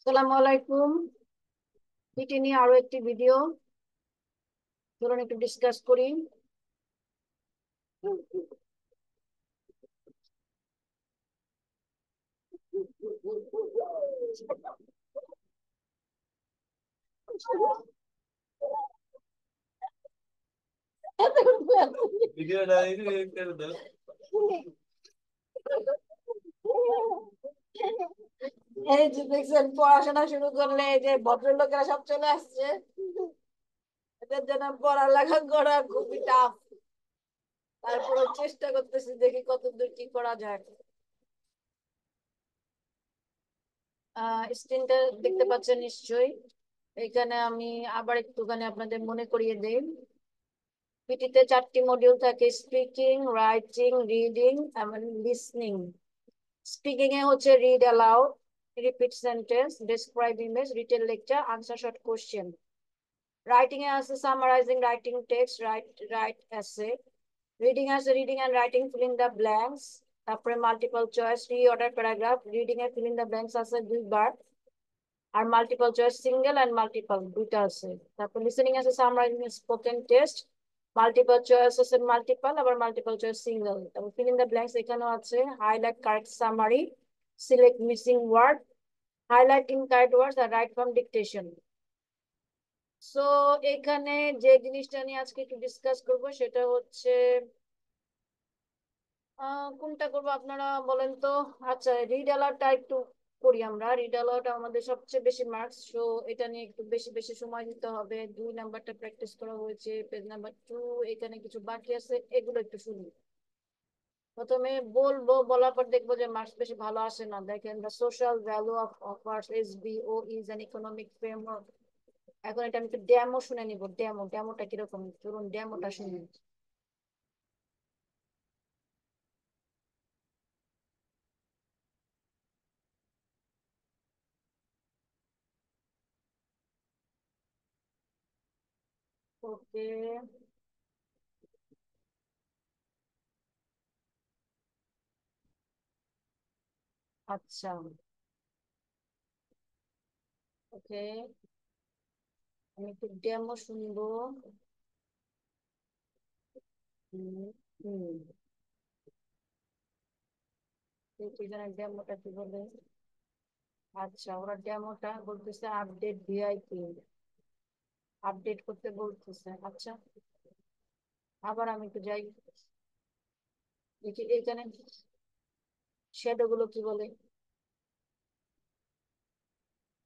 আসসালামু আলাইকুম। পিটি নিয়ে আরো একটি ভিডিও, চলুন একটু ডিসকাস করি। ভিডিওটা করে দাও। এই যে দেখছেন, পড়াশোনা শুরু করলে এই যে ভদ্রলোকেরা সব চলে আসছে। এদের জন্য পড়ালেখা করা খুবই টাফ। তারপরে চেষ্টা করতেছি, দেখি কতদূর কি করা যায়। স্ক্রিনটা দেখতে পাচ্ছেন নিশ্চয়ই। এখানে আমি আবার একটুখানি আপনাদের মনে করিয়ে দেই। পিটিতে 4টি মডিউল থাকে: স্পিকিং, রাইটিং, রিডিং এবং লিসনিং। স্পিকিং এ হচ্ছে read aloud, repeat sentence, describe image, retell lecture, answer short question. Writing এ আছে summarising writing text, write essay. Reading আছে reading and writing, fill in the blanks. তারপরে multiple choice, reorder paragraph. Reading এ fill in the blanks আছে 2বার, আর multiple choice single and multiple দুইটা আছে। তারপর লিসেনিং আছে summarising spoken text, multiple choice আছে মাল্টিপল, আবার মাল্টিপল চয়েস সিঙ্গেল। তারপর ফিল ইন দ্য ব্ল্যাঙ্কস এখানেও আছে highlight correct summary, select missing word, highlight incorrect words, আর রাইট ফ্রম ডিকটেশন। সো এখানে যে জিনিসটা নিয়ে আজকে একটু ডিসকাস করব সেটা হচ্ছে কোনটা করবো আপনারা বলেন তো। আচ্ছা, রিড অ্যালাউডটা একটু করি আমরা। রিড অ্যালাউড আমাদের সবচেয়ে বেশি মার্কস, সো এটা নিয়ে একটু বেশি বেশি সময় দিতে হবে। 2 নাম্বারটা প্র্যাকটিস করা হয়েছে, পেজ নাম্বার 2। এখানে কিছু বাকি আছে, এগুলো একটু শুনি। প্রথমে বলবো, বলার পর দেখবো যে মার্কস বেশি ভালো আসে না। দেখেন, the social value of offers SBO is an economic framework. এখন এটা আমি একটু ডেমো শুনে নিব। ডেমোটা কিরকম, চলুন ডেমোটা শুনি। ওকে, আচ্ছা, ওকে, আমি একটু ডেমো শুনবো। হুম, হুম, এখানে ডেমোটা কি বলে? আচ্ছা, ওরা ডেমোটা বলতেছে আপডেট ভিআইপি, আপডেট করতে বলতেছে। আচ্ছা, আবার আমি একটু যাই, দেখি এখানে শ্যাডো গুলো কি বলে।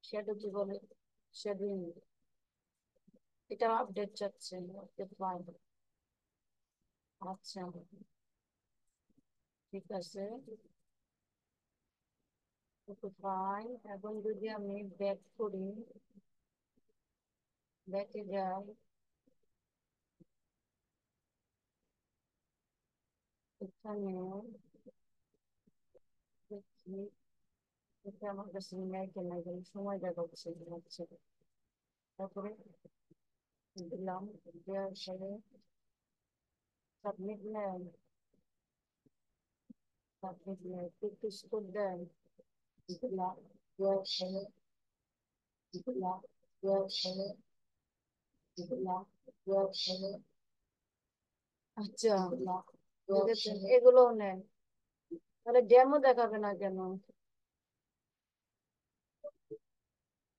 শ্যাডো কি বলে? শ্যাডোইং, এটা আপডেট চাচ্ছে। ওকে, ফাইন। আচ্ছা, ঠিক আছে, ওকে, ফাইন। এখন যদি আমি ব্যাক করি, ব্যাকে যাই, এখানে দেখি এটা আমার কাছে নেই কেন, এখানে সময় দেখাচ্ছে। আচ্ছা, তারপরে দিলাম, দেওয়ার পরে সাবমিট নেন, সাবমিট নেন, একটু স্কোর দেন। দিলাম, দেওয়ার পরে দিলাম, দেওয়ার পরে দিলাম, দেওয়ার পরে আচ্ছা, দেখেছেন, এগুলোও নেন। তাহলে ডেমো দেখাবে না কেন?